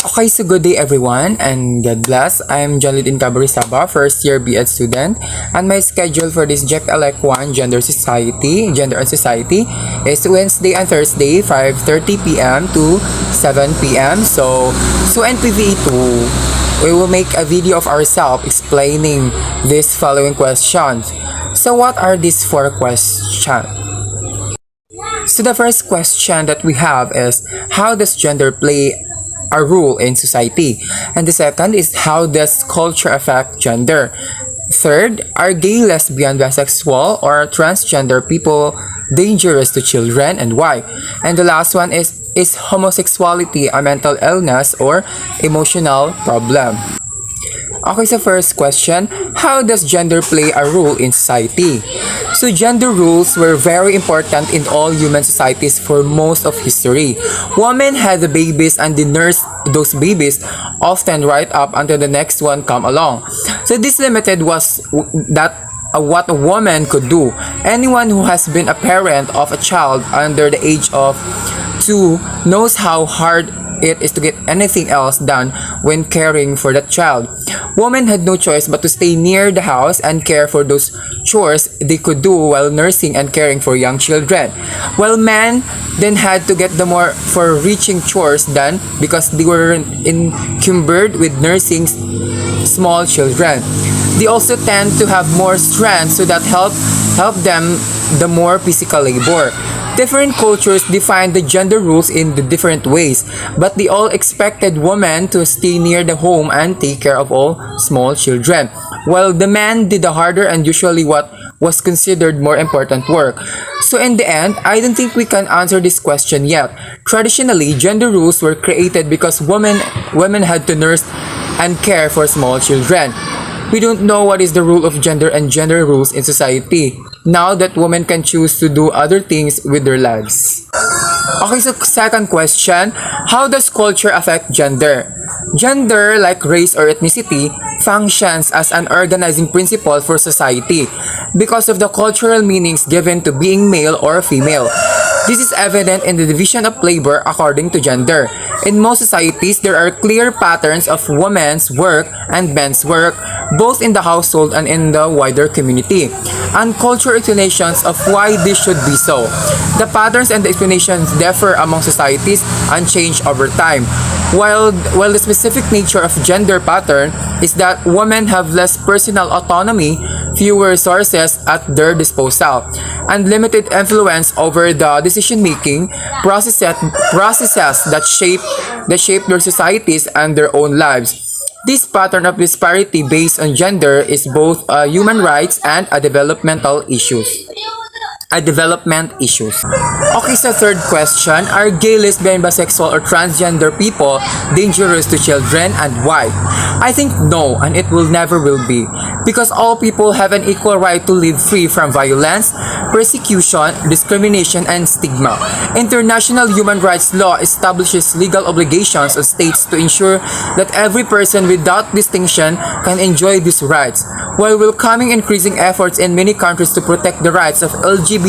Okay, so good day everyone and God bless. I'm Janlidin Cabarizaba, first year BEd student, and my schedule for this GEC ELEC 1 Gender and Society is Wednesday and Thursday 5:30 p.m. to 7 p.m. So in PVA2, we will make a video of ourselves explaining these following questions. So what are these 4 questions? So the first question that we have is, how does gender play a role in society? And the second is, how does culture affect gender? Third, are gay, lesbian, bisexual, or transgender people dangerous to children, and why? And the last one is homosexuality a mental illness or emotional problem? Okay, so first question, how does gender play a role in society? So gender roles were very important in all human societies for most of history. Women had the babies and they nursed those babies, often right up until the next one come along. So this limited was that what a woman could do. Anyone who has been a parent of a child under the age of 2 knows how hard it is to get anything else done when caring for that child. Women had no choice but to stay near the house and care for those chores they could do while nursing and caring for young children. While men then had to get the more for reaching chores done because they were encumbered with nursing small children. They also tend to have more strength, so that help them the more physical labor. Different cultures define the gender rules in the different ways, but they all expected women to stay near the home and take care of all small children, while the men did the harder and usually what was considered more important work. So in the end, I don't think we can answer this question yet. Traditionally, gender rules were created because women had to nurse and care for small children. We don't know what is the role of gender and gender rules in society now that women can choose to do other things with their lives. Okay, so second question, how does culture affect gender? Gender, like race or ethnicity, functions as an organizing principle for society because of the cultural meanings given to being male or female. This is evident in the division of labor according to gender. In most societies, there are clear patterns of women's work and men's work, both in the household and in the wider community, and cultural explanations of why this should be so. The patterns and the explanations differ among societies and change over time. While the specific nature of gender pattern is that women have less personal autonomy, fewer resources at their disposal, and limited influence over the decision-making processes that shape their societies and their own lives. This pattern of disparity based on gender is both a human rights and a development issues. Okay, so third question, are gay, lesbian, bisexual, or transgender people dangerous to children, and why? I think no, and it will never will be, because all people have an equal right to live free from violence, persecution, discrimination, and stigma. International human rights law establishes legal obligations on states to ensure that every person without distinction can enjoy these rights. While welcoming increasing efforts in many countries to protect the rights of LGBTIQ+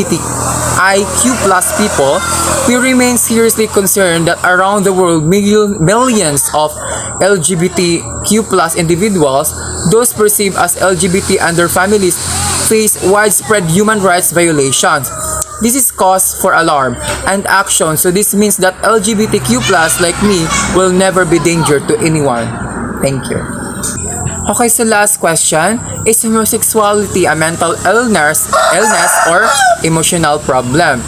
people, we remain seriously concerned that around the world millions of LGBTQ+ individuals, those perceived as LGBT and their families, face widespread human rights violations. This is cause for alarm and action, so this means that LGBTQ+ like me will never be danger to anyone. Thank you. Okay, so last question, is homosexuality a mental illness or emotional problem?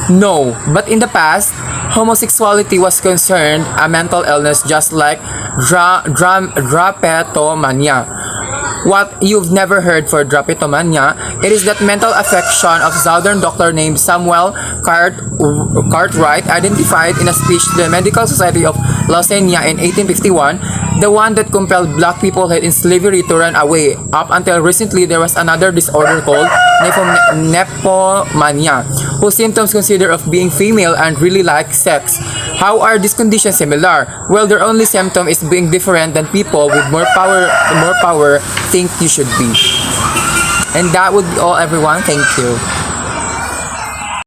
No, but in the past, homosexuality was concerned a mental illness just like drapetomania. What you've never heard for drapetomania, it is that mental affection of Southern doctor named Samuel Cartwright identified in a speech to the Medical Society of Lausanne in 1851, the one that compelled black people held in slavery to run away. Up until recently, there was another disorder called nepomania, whose symptoms consider of being female and really like sex. How are these conditions similar? Well, their only symptom is being different than people with more power think you should be. And that would be all, everyone. Thank you.